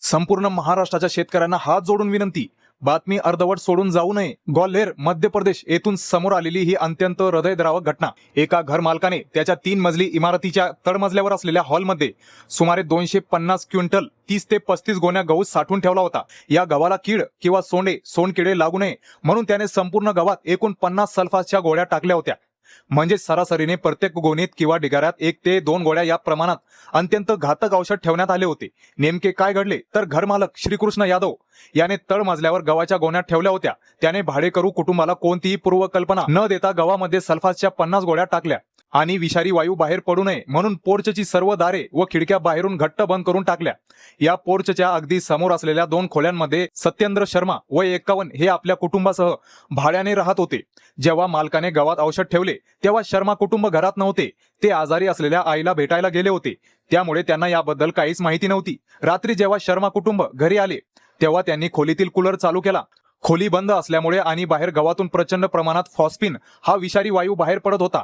संपूर्ण महाराष्ट्राच्या शेतकऱ्यांना हात जोडून विनंती, बातमी अर्धवट सोडून जाऊ नये। ग्वाल्हेर मध्य प्रदेश येथून समोर आलेली ही अत्यंत हृदयद्रावक घटना। एका घर मालकाने त्याच्या 3 मजली इमारतीच्या तळमजल्यावर असलेल्या हॉलमध्ये सुमारे 250 क्विंटल 30 ते 35 गोण्या गहू साठवून ठेवला होता। या गव्हाला कीड किंवा सोंडकिडे लागू नये म्हणून त्याने संपूर्ण गव्हात एकूण 50 सल्फासच्या गोळ्या टाकल्या होत्या। म्हणजे सरासरीने प्रत्येक गोणीत किंवा ढिगाऱ्यात 1 ते 2 गोळ्या या प्रमाणात अत्यंत घातक औषध ठेवण्यात आले होते। नेमके काय घडले तर घरमालक श्रीकृष्ण यादव याने तळमजल्यावर गव्हाच्या गोण्या ठेवल्या होत्या। त्याने भाडेकरू कुटुंबाला कोणतीही पूर्वकल्पना न देता गव्हामध्ये सल्फासच्या 50 गोळ्या टाकल्या आणि विषारी वायू बाहेर पडू नये म्हणून पोर्चची सर्व दारे व खिडक्या बाहेरून घट्ट बंद करून टाकल्या। या पोर्चच्या अगदी समोर असलेल्या 2 खोल्यांमध्ये सत्येंद्र शर्मा वय 51 हे आपल्या कुटुंबासह भाड्याने राहत होते। जेव्हा मालकाने गव्हात औषध ठेवले तेव्हा शर्मा कुटुंब घरात नव्हते। ते आजारी असलेल्या आईला भेटायला गेले होते, त्यामुळे त्यांना याबद्दल काहीच माहिती नव्हती। रात्री जेव्हा शर्मा कुटुंब घरी आले तेव्हा त्यांनी खोलीतील कूलर चालू केला। खोली बंद असल्यामुळे आणि बाहेर गव्हातून प्रचंड प्रमाणात फॉस्फिन हा विषारी वायू बाहेर पडत होता।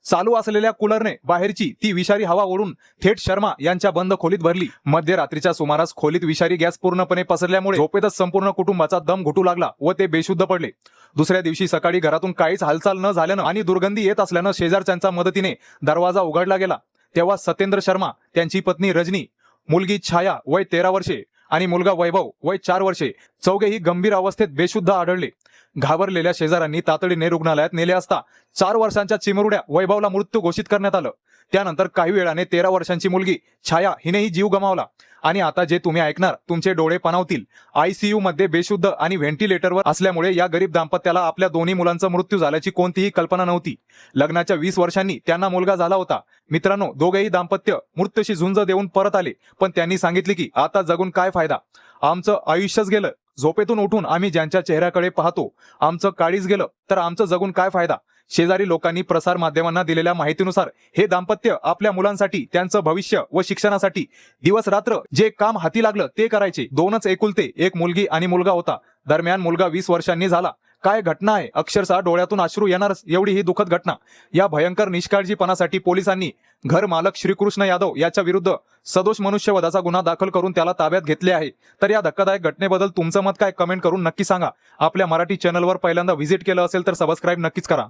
चालू असलेल्या कूलरने बाहेरची ती विषारी हवा ओढून थेट शर्मा यांच्या बंद खोलीत भरली। मध्यरात्रीच्या सुमारास खोलीत विषारी गॅस पूर्णपणे पसरल्यामुळे झोपेतच संपूर्ण कुटुंबाचा दम घुटू लागला व ते बेशुद्ध पडले। दुसऱ्या दिवशी सकाळी घरातून काहीच हालचाल न झाल्यानं आणि दुर्गंधी येत असल्यानं शेजारच्यांच्या मदतीने दरवाजा उघडला गेला। तेव्हा सत्येंद्र शर्मा, त्यांची पत्नी रजनी, मुलगी छाया वय 13 वर्षे आणि मुलगा वैभव वय 4 वर्षे चौघेही गंभीर अवस्थेत बेशुद्ध आढळले। घाबरलेल्या शेजाऱ्यांनी तातडीने रुग्णालयात नेले असता 4 वर्षांच्या चिमुरड्या वैभवला मृत्यू घोषित करण्यात आलं। त्यानंतर काही वेळाने 13 वर्षांची मुलगी छाया हिनेही जीव गमावला। आणि आता जे तुम्ही ऐकणार तुमचे डोळे पाणावतील। ICU मध्ये बेशुद्ध आणि व्हेंटिलेटरवर असल्यामुळे या गरीब दाम्पत्याला आपल्या दोन्ही मुलांचा मृत्यू झाल्याची कोणतीही कल्पना नव्हती। लग्नाच्या 20 वर्षांनी त्यांना मुलगा झाला होता। मित्रांनो, दोघेही दाम्पत्य मृत्यूशी झुंज देऊन परत आले, पण त्यांनी सांगितले की आता जगून काय फायदा, आमचं आयुष्यच गेलं। झोपेतून उठून आम्ही ज्यांच्या चेहऱ्याकडे पाहतो आमचं काळीज गेलं तर आमचं जगून काय फायदा। शेजारी लोकांनी प्रसार माध्यमांना दिलेल्या माहितीनुसार हे दाम्पत्य आपल्या मुलांसाठी, त्यांचं भविष्य व शिक्षणासाठी दिवस रात्र जे काम हाती लागलं ते करायचे। 2च एकुलते एक मुलगी आणि मुलगा होता। दरम्यान मुलगा 20 वर्षांनी झाला। काय घटना आहे, अक्षरशः डोळ्यातून अश्रू येणारच एवढी ही दुःखद घटना। या भयंकर निष्काळजीपणासाठी पोलिसांनी घर मालक श्रीकृष्ण यादव याच्या विरुद्ध सदोष मनुष्यवधाचा गुन्हा दाखल करून त्याला ताब्यात घेतले आहे। तर या धक्कादायक घटनेबद्दल तुमचं मत काय, कमेंट करून नक्की सांगा। आपल्या मराठी चॅनलवर पहिल्यांदा व्हिजिट केलं असेल तर सबस्क्राईब नक्कीच करा।